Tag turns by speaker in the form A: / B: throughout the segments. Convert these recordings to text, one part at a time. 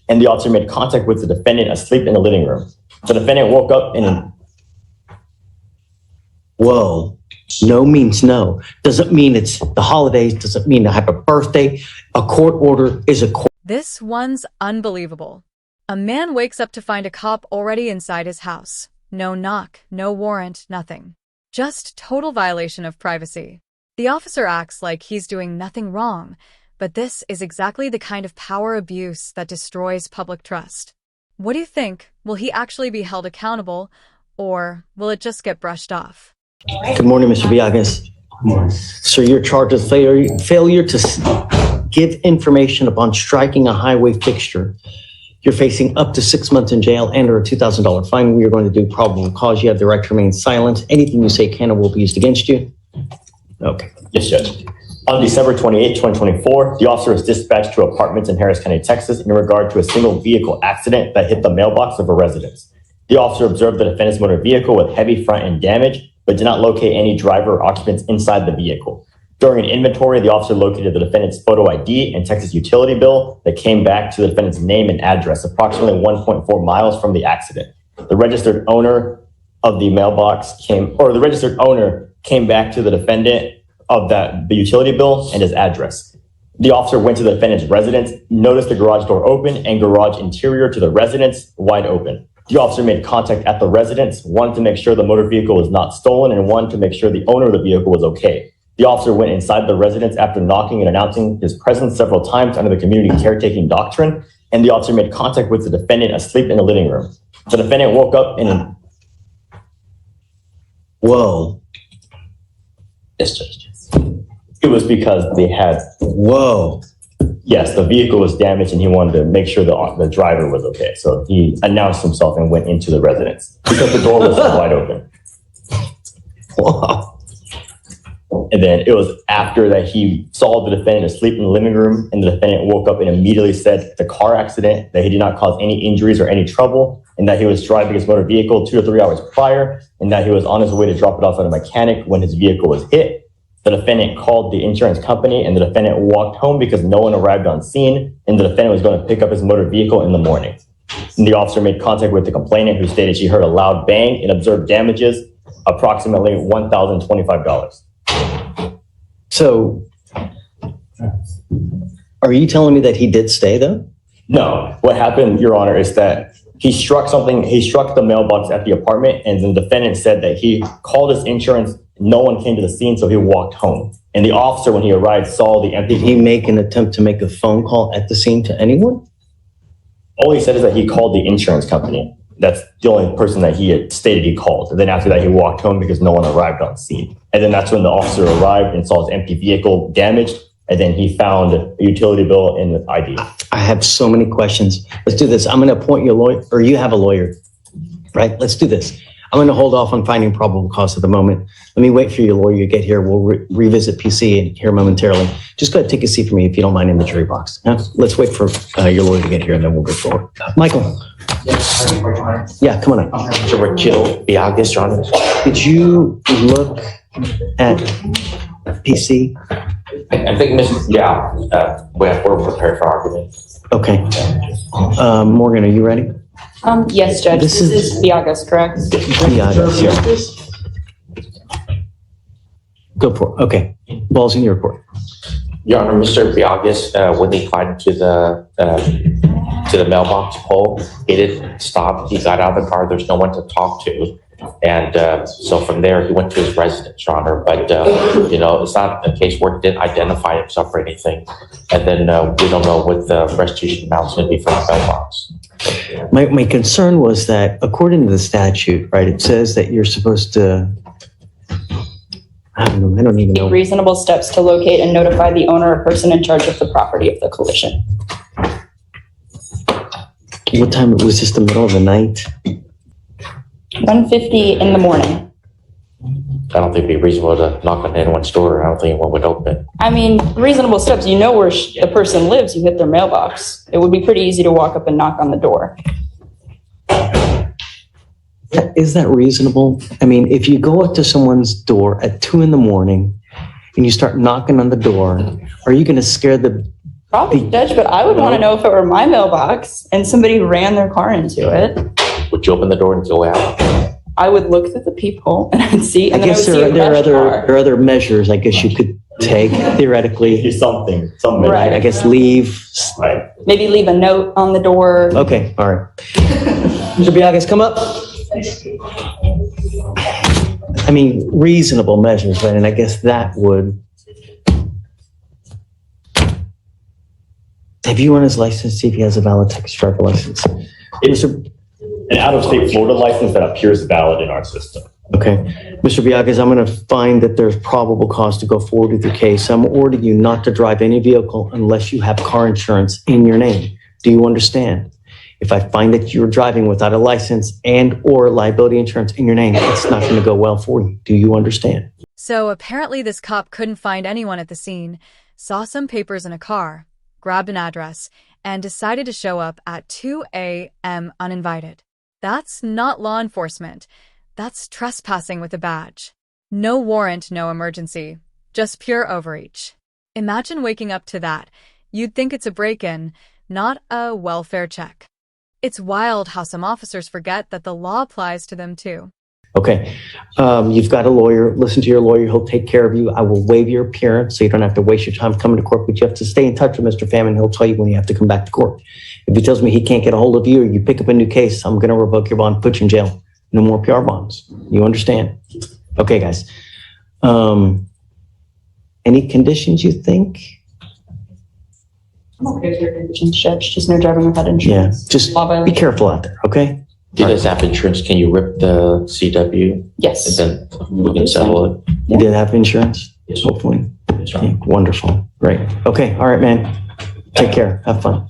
A: and the officer made contact with the defendant asleep in the living room. The defendant woke up in
B: Whoa. No means no. Doesn't mean it's the holidays. Doesn't mean I have a birthday. A court order is a court.
C: This one's unbelievable. A man wakes up to find a cop already inside his house. No knock, no warrant, nothing. Just total violation of privacy. The officer acts like he's doing nothing wrong, but this is exactly the kind of power abuse that destroys public trust. What do you think? Will he actually be held accountable, or will it just get brushed off?
B: Good morning, Mr. Villagas. Good morning. Sir, you're charged with failure to give information upon striking a highway fixture. You're facing up to 6 months in jail and or a $2,000 fine. We are going to do probable cause. You have the right to remain silent. Anything you say can or will be used against you. Okay.
A: Yes, Judge. On December 28, 2024, the officer was dispatched to apartments in Harris County, Texas, in regard to a single vehicle accident that hit the mailbox of a residence. The officer observed the defendant's motor vehicle with heavy front end damage, but did not locate any driver or occupants inside the vehicle. During an inventory, the officer located the defendant's photo ID and Texas utility bill that came back to the defendant's name and address, approximately 1.4 miles from the accident. The registered owner of the the registered owner came back to the defendant of the utility bill and his address. The officer went to the defendant's residence, noticed the garage door open and garage interior to the residence wide open. The officer made contact at the residence, wanted to make sure the motor vehicle was not stolen and wanted to make sure the owner of the vehicle was okay. The officer went inside the residence after knocking and announcing his presence several times under the community caretaking doctrine, and the officer made contact with the defendant asleep in the living room. The defendant woke up in
B: Whoa.
A: Yes, Judge. It was because they had...
B: Whoa.
A: Yes, the vehicle was damaged and he wanted to make sure the driver was okay. So he announced himself and went into the residence because the door was wide open.
B: Wow.
A: And then it was after that he saw the defendant asleep in the living room, and the defendant woke up and immediately said the car accident, that he did not cause any injuries or any trouble, and that he was driving his motor vehicle 2 to 3 hours prior, and that he was on his way to drop it off at a mechanic when his vehicle was hit. The defendant called the insurance company, and the defendant walked home because no one arrived on scene, and the defendant was going to pick up his motor vehicle in the morning. And the officer made contact with the complainant, who stated she heard a loud bang and observed damages, approximately $1,025.
B: So, are you telling me that he did stay though?
A: No. What happened, Your Honor, is that he struck the mailbox at the apartment, and the defendant said that he called his insurance. No one came to the scene, so he walked home. And the officer, when he arrived, saw the empty...
B: Did he make an attempt to make a phone call at the scene to anyone?
A: All he said is that he called the insurance company. That's the only person that he had stated he called. And then after that, he walked home because no one arrived on scene. And then that's when the officer arrived and saw his empty vehicle damaged. And then he found a utility bill and the ID.
B: I have so many questions. Let's do this. I'm going to appoint you a lawyer, or you have a lawyer, right? Let's do this. I'm going to hold off on finding probable cause at the moment. Let me wait for your lawyer to get here. We'll revisit PC here momentarily. Just go ahead, take a seat for me if you don't mind in the jury box. Let's wait for your lawyer to get here, and then we'll go forward. Michael. Yeah, come on in.
D: Mr. Jill Villagas, Your Honor.
B: Did you look at PC?
D: I think, we're prepared for argument.
B: Okay. Morgan, are you ready?
E: Yes, Judge. This is Villagas, correct?
B: Villagas, yeah. Go for it. Okay. Ball's in your court.
D: Your Honor, Mr. Villagas, when he climbed to the mailbox pole, he didn't stop. He got out of the car. There's no one to talk to. And so from there, he went to his residence, Your Honor. But, it's not a case where he didn't identify himself or anything. And then we don't know what the restitution amount's going to be for the mailbox.
B: My concern was that according to the statute, right, it says that you're supposed to, I don't even know.
E: Reasonable steps to locate and notify the owner or person in charge of the property of the collision.
B: What time was this? The middle of the night?
E: 1:50 in the morning.
D: I don't think it'd be reasonable to knock on anyone's door. I don't think anyone would open.
E: I mean, reasonable steps. You know where the person lives. You hit their mailbox. It would be pretty easy to walk up and knock on the door.
B: Is that reasonable? I mean, if you go up to someone's door at 2 a.m. and you start knocking on the door, are you going to scare the
E: Probably, Judge, but I would want to know if it were my mailbox and somebody ran their car into it.
D: Would you open the door and go out?
E: I would look through the peephole and I'd see,
B: I
E: and then I would
B: guess
E: see a
B: there
E: crashed car.
B: are other measures I guess you could take theoretically.
A: Do something.
E: Right.
B: I guess leave.
A: Right.
E: Maybe leave a note on the door.
B: Okay, all right. Mr. Biagas, come up. I mean, reasonable measures, right? And I guess that would. Have you run his license, see if he has a valid Texas driver license?
A: It's an out-of-state Florida license that appears valid in our system.
B: Okay. Mr. Biagas, I'm going to find that there's probable cause to go forward with your case. I'm ordering you not to drive any vehicle unless you have car insurance in your name. Do you understand? If I find that you're driving without a license and or liability insurance in your name, it's not going to go well for you. Do you understand?
C: So apparently this cop couldn't find anyone at the scene, saw some papers in a car, grabbed an address, and decided to show up at 2 a.m. uninvited. That's not law enforcement. That's trespassing with a badge. No warrant, no emergency. Just pure overreach. Imagine waking up to that. You'd think it's a break-in, not a welfare check. It's wild how some officers forget that the law applies to them too.
B: Okay. You've got a lawyer. Listen to your lawyer. He'll take care of you. I will waive your appearance so you don't have to waste your time coming to court, but you have to stay in touch with Mr. Famine. He'll tell you when you have to come back to court. If he tells me he can't get a hold of you or you pick up a new case, I'm going to revoke your bond, put you in jail. No more PR bonds. You understand? Okay, guys. Any conditions you think?
E: I'm okay with your conditions, Judge. Just no driving without
B: Yeah,
E: insurance.
B: just
E: Law
B: be
E: violation.
B: careful out there, okay?
D: He does have insurance. Can you rip the CW
E: Yes.
D: and then we can settle it?
B: You did have insurance,
D: Yes.
B: hopefully.
D: Yes, sir.
B: Yeah, wonderful. Great. Okay, all right, man. Take care. Have fun.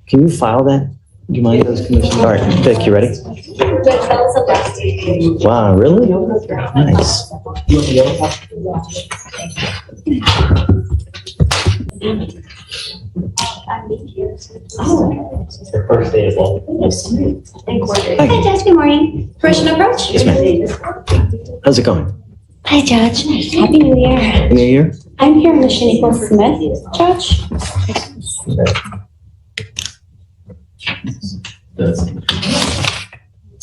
B: Can you file that? Do you mind those conditions? All right, Vic, you ready? Wow, really? Nice.
A: First day as well.
F: Hi, Judge. Good morning. Permission to approach?
B: Yes, ma'am. How's it going?
F: Hi, Judge. Happy New Year.
B: Happy New Year?
F: I'm here, Ms. Shaniqua Smith, Judge.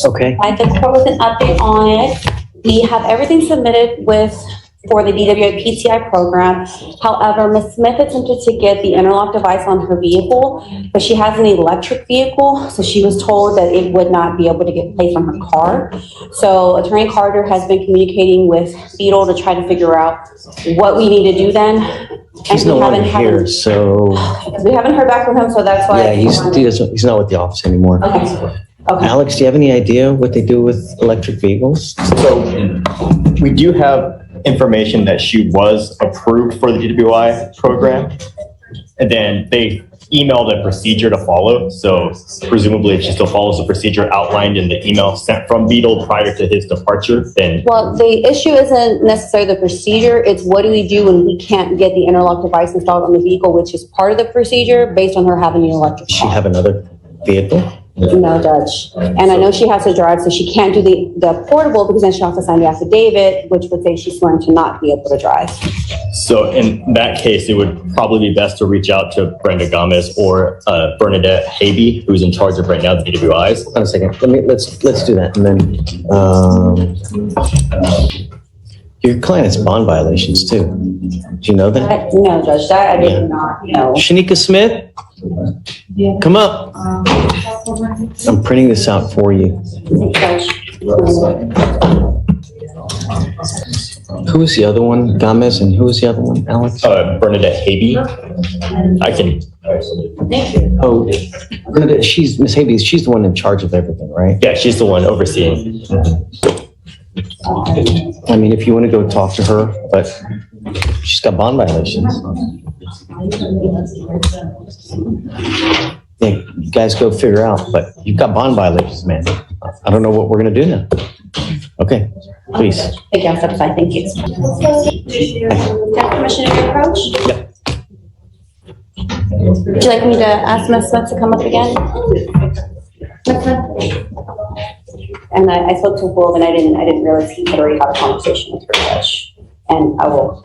B: Okay.
F: I did court with an update on it. We have everything submitted for the DWI PTI program. However, Ms. Smith attempted to get the interlock device on her vehicle, but she has an electric vehicle, so she was told that it would not be able to get placed on her car. So Attorney Carter has been communicating with Beadle to try to figure out what we need to do then.
B: He's
F: And
B: no
F: we
B: longer
F: haven't-
B: here, so
F: We haven't heard back from him, so that's why.
B: yeah, he's not with the office anymore.
F: Okay. Okay.
B: Alex, do you have any idea what they do with electric vehicles?
A: So we do have information that she was approved for the DWI program. And then they emailed a procedure to follow. So presumably if she still follows the procedure outlined in the email sent from Beadle prior to his departure, then
F: Well, the issue isn't necessarily the procedure, it's what do we do when we can't get the interlock device installed on the vehicle, which is part of the procedure based on her having an electric
B: Does she
F: car.
B: have another vehicle?
F: No, Judge. And I know she has to drive, so she can't do the portable because then she has to sign the affidavit, which would say she's sworn to not be able to drive.
A: so in that case, it would probably be best to reach out to Brenda Gomez or Bernadette Habe, who's in charge of right now the DWIs.
B: Hold on a second. Let's do that. And then your client has bond violations too. Do you know that?
F: No, Judge, that I did not know.
B: Shanika Smith, come up. I'm printing this out for you.
F: Judge.
B: Who was the other one? Gomez, and who was the other one? Alex?
A: Bernadette Habe. I can,
B: Oh, Bernadette, she's Miss Habe. She's the one in charge of everything, right?
A: yeah, she's the one overseeing.
B: I mean, if you want to go talk to her, but she's got bond violations. Yeah, you guys go figure out, but you've got bond violations, man. I don't know what we're gonna do now. Okay, please.
F: Thank you, I'll step aside, thank you. Got permission to approach?
B: Yep.
F: Would you like me to ask Ms. Smith to come up again? Ms. Smith? And I spoke to Wolf and I didn't realize he had already had a conversation with her, Judge. And I will.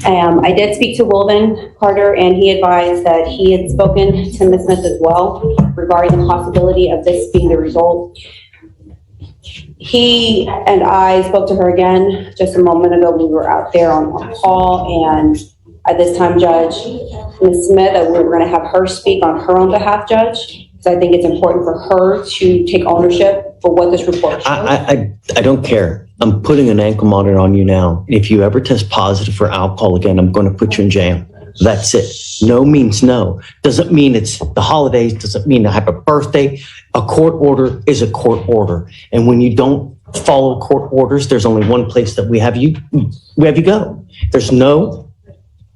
F: I did speak to Wilden Carter, and he advised that he had spoken to Ms. Smith as well regarding the possibility of this being the result. He and I spoke to her again just a moment ago. We were out there on call, and at this time, Judge, Ms. Smith, that we were going to have her speak on her own behalf, Judge, because I think it's important for her to take ownership for what this report shows.
B: I don't care. I'm putting an ankle monitor on you now. If you ever test positive for alcohol again, I'm going to put you in jail. That's it. No means no. Doesn't mean it's the holidays. Doesn't mean I have a birthday. A court order is a court order. And when you don't follow court orders, there's only one place that we have you go. There's no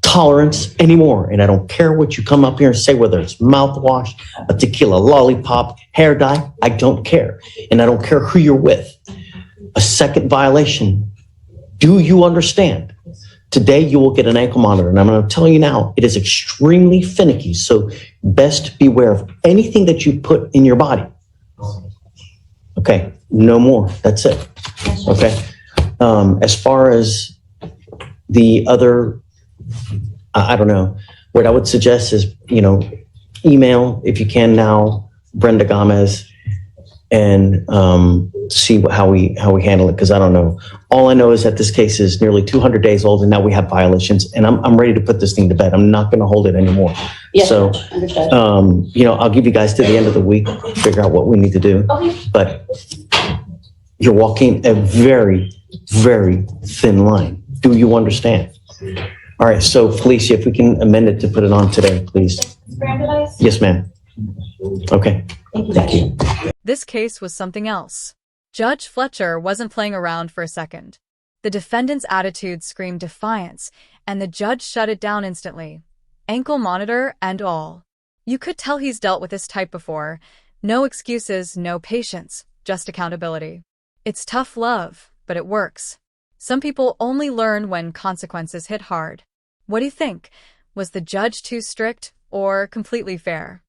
B: tolerance anymore. And I don't care what you come up here and say, whether it's mouthwash, a tequila lollipop, hair dye. I don't care. And I don't care who you're with. A second violation. Do you understand? Today you will get an ankle monitor, and I'm going to tell you now, it is extremely finicky. So best beware of anything that you put in your body. Okay, no more. That's it. Okay. As far as the other, I don't know. What I would suggest is, email if you can now, Brenda Gomez, and see how we handle it, because I don't know. All I know is that this case is nearly 200 days old, and now we have violations, and I'm ready to put this thing to bed. I'm not going to hold it anymore.
F: Yes,
B: So,
F: understood.
B: I'll give you guys to the end of the week, figure out what we need to do.
F: Okay.
B: But you're walking a very, very thin line. Do you understand? All right. So, Felicia, if we can amend it to put it on today, please. Yes, ma'am. Okay. Thank you.
C: This case was something else. Judge Fletcher wasn't playing around for a second. The defendant's attitude screamed defiance, and the judge shut it down instantly. Ankle monitor and all. You could tell he's dealt with this type before. No excuses, no patience, just accountability. It's tough love, but it works. Some people only learn when consequences hit hard. What do you think? Was the judge too strict or completely fair?